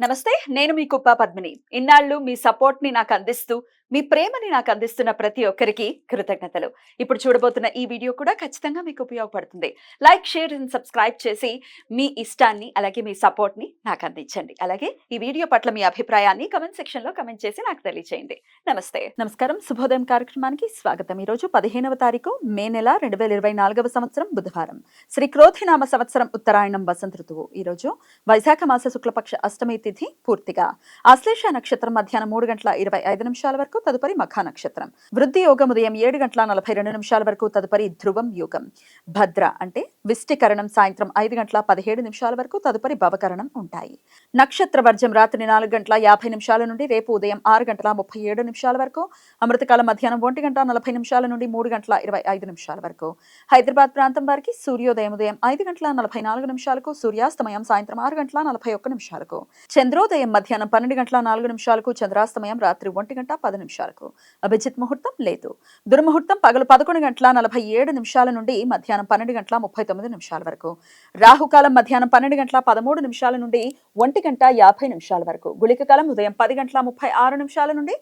నమస్తే. నేను మీ కుప్ప పద్మిని. ఇన్నాళ్ళు మీ సపోర్ట్‌ని నాకందిస్తూ, మీ ప్రేమని నాకందిస్తున్న ప్రతి ఒక్కరికి కృతజ్ఞతలు. ఇప్పుడు చూడబోతున్న ఈ వీడియో కూడా ఖచ్చితంగా మీకు ఉపయోగపడుతుంది. లైక్, షేర్ అండ్ సబ్స్క్రైబ్ చేసి మీ ఇష్టాన్ని అలాగే మీ సపోర్ట్‌ని నాకందించండి. అలాగే ఈ వీడియో పట్ల మీ అభిప్రాయాన్ని కామెంట్ సెక్షన్‌లో కామెంట్ చేసి నాకు తెలియజేయండి. నమస్తే. నమస్కారం. శుభోదయం కార్యక్రమానికి స్వాగతం. ఈరోజు 15వ తారీఖు మే నెల 2024వ సంవత్సరం బుధవారం. శ్రీ క్రోధినామ సంవత్సరం ఉత్తరాయణం వసంత ఋతువు. ఈరోజు వైశాఖ మాస శుక్లపక్ష అష్టమి తిథి పూర్తిగా. ఆశ్లేష నక్షత్రం మధ్యాహ్నం 3:25 వరకు, తదుపరి మఖా నక్షత్రం. వృద్ధి యోగం ఉదయం 7:42 వరకు, తదుపరి ధ్రువం యోగం. భద్ర అంటే విష్టికరణం సాయంత్రం 5:17 వరకు, తదుపరి భవకరణం ఉంటాయి. నక్షత్ర వర్జం రాత్రి 4:50 నుండి రేపు ఉదయం 6:37 వరకు, అమృతకాలం మధ్యాహ్నం 1:40 నుండి 3:25 వరకు. హైదరాబాద్ ప్రాంతం వారికి సూర్యోదయం ఉదయం 5:44 సూర్యాస్తమయం సాయంత్రం 6:41. చంద్రోదయం మధ్యాహ్నం 12:04 చంద్రాస్తమయం రాత్రి 1:10. అభిజిత్ ముహూర్తం లేదు. దుర్ముహూర్తం పగలు 11:47 నుండి మధ్యాహ్నం 12:39 వరకు. రాహుకాలం మధ్యాహ్నం 12:13 నుండి 1:50 వరకు. గుళిక కాలం ఉదయం 10:36 నుండి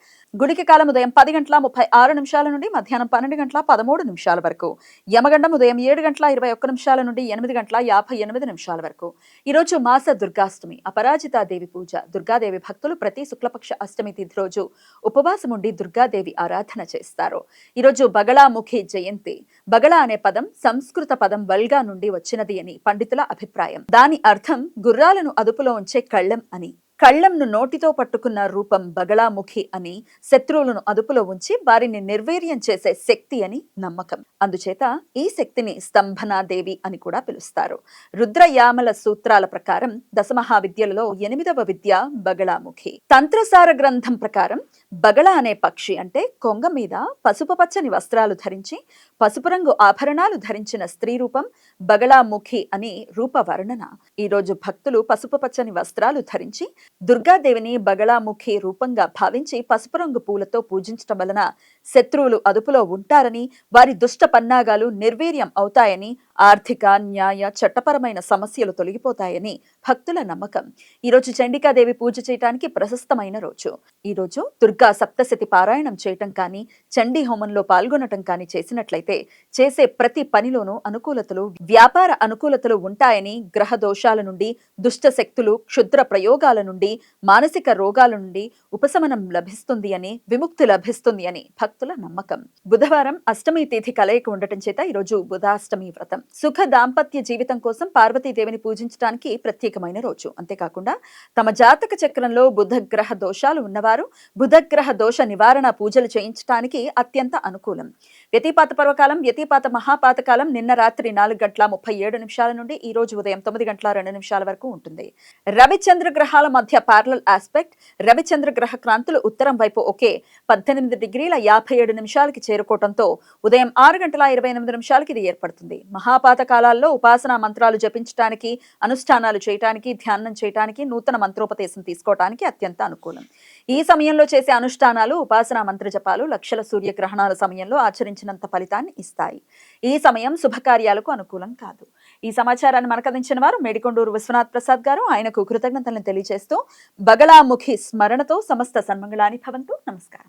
ఉదయం 10:36 నుండి మధ్యాహ్నం 12:13 వరకు. యమగండం ఉదయం 7:21 నుండి 8:58 వరకు. ఈరోజు మాస దుర్గాష్టమి, అపరాజితాదేవి పూజ. దుర్గాదేవి భక్తులు ప్రతి శుక్లపక్ష అష్టమి తిథి రోజు ఉపవాసం ఉండి దుర్గాదేవి ఆరాధన చేస్తారు. ఈరోజు బగళాముఖి జయంతి. బగళ అనే పదం సంస్కృత పదం వల్గా నుండి వచ్చినది అని పండితుల అభిప్రాయం. దాని అర్థం గుర్రాలను అదుపులో ఉంచే కళ్ళెం అని. కళ్ళంను నోటితో పట్టుకున్న రూపం బగళాముఖి అని, శత్రువులను అదుపులో ఉంచి వారిని నిర్వీర్యం చేసే శక్తి అని నమ్మకం. అందుచేత ఈ శక్తిని స్తంభనాదేవి అని కూడా పిలుస్తారు. రుద్రయామల సూత్రాల ప్రకారం దశమహావిద్యలలో 8వ విద్య బగళాముఖి. తంత్రసార గ్రంథం ప్రకారం బగళ అనే పక్షి అంటే కొంగ మీద పసుపు పచ్చని వస్త్రాలు ధరించి పసుపు రంగు ఆభరణాలు ధరించిన స్త్రీ రూపం బగళాముఖి అని రూపవర్ణన. ఈరోజు భక్తులు పసుపు పచ్చని వస్త్రాలు ధరించి దుర్గాదేవిని బగళాముఖి రూపంగా భావించి పసుపు రంగు పూలతో పూజించటం వలన శత్రువులు అదుపులో ఉంటారని, వారి దుష్ట పన్నాగాలు నిర్వీర్యం అవుతాయని, ఆర్థిక, న్యాయ, చట్టపరమైన సమస్యలు తొలగిపోతాయని భక్తుల నమ్మకం. ఈరోజు చండికాదేవి పూజ చేయటానికి ప్రశస్తమైన రోజు. ఈరోజు దుర్గా సప్తశతి పారాయణం చేయటం కానీ, చండీ హోమంలో పాల్గొనటం కానీ చేసినట్లయితే చేసే ప్రతి పనిలోనూ అనుకూలతలు, వ్యాపార అనుకూలతలు ఉంటాయని, గ్రహ దోషాల నుండి, దుష్ట శక్తులు, క్షుద్ర ప్రయోగాల నుండి, మానసిక రోగాల నుండి ఉపశమనం లభిస్తుంది అని, విముక్తి లభిస్తుంది అని భక్తుల నమ్మకం. బుధవారం అష్టమి తిథి కలయిక ఉండటం చేత ఈరోజు బుధాష్టమి వ్రతం. సుఖ దాంపత్య జీవితం కోసం పార్వతీదేవిని పూజించడానికి ప్రత్యేకమైన రోజు. అంతేకాకుండా తమ జాతక చక్రంలో బుధగ్రహ దోషాలు ఉన్నవారు బుధగ్రహ దోష నివారణ పూజలు చేయించడానికి అత్యంత అనుకూలం. వ్యతిపాత పర్వకాలం, వ్యతిపాత మహాపాతకాలం నిన్న రాత్రి 4:37 నుండి ఈ రోజు ఉదయం 9:02 వరకు ఉంటుంది. రవిచంద్ర గ్రహాల మధ్య పారలల్ ఆస్పెక్ట్. రవిచంద్ర గ్రహ క్రాంతులు ఉత్తరం వైపు ఒకే 18:57 చేరుకోవడంతో ఉదయం 6:28 ఇది ఏర్పడుతుంది. మహాపాత కాలాల్లో ఉపాసనా మంత్రాలు జపించడానికి, అనుష్ఠానాలు చేయటానికి, ధ్యానం చేయటానికి, నూతన మంత్రోపదేశం తీసుకోవటానికి అత్యంత అనుకూలం. ఈ సమయంలో చేసే అనుష్ఠానాలు, ఉపాసనా మంత్ర జపాలు లక్షల సూర్యగ్రహణాల సమయంలో ఆచరించినంత ఫలితాన్ని ఇస్తాయి. ఈ సమయం శుభకార్యాలకు అనుకూలం కాదు. ఈ సమాచారాన్ని మనకు అందించిన వారు మేడికొండూరు విశ్వనాథ్ ప్రసాద్ గారు. ఆయనకు కృతజ్ఞతలను తెలియజేస్తూ బగళాముఖి స్మరణతో సమస్త సన్మంగళాని భవంతు. నమస్కారం.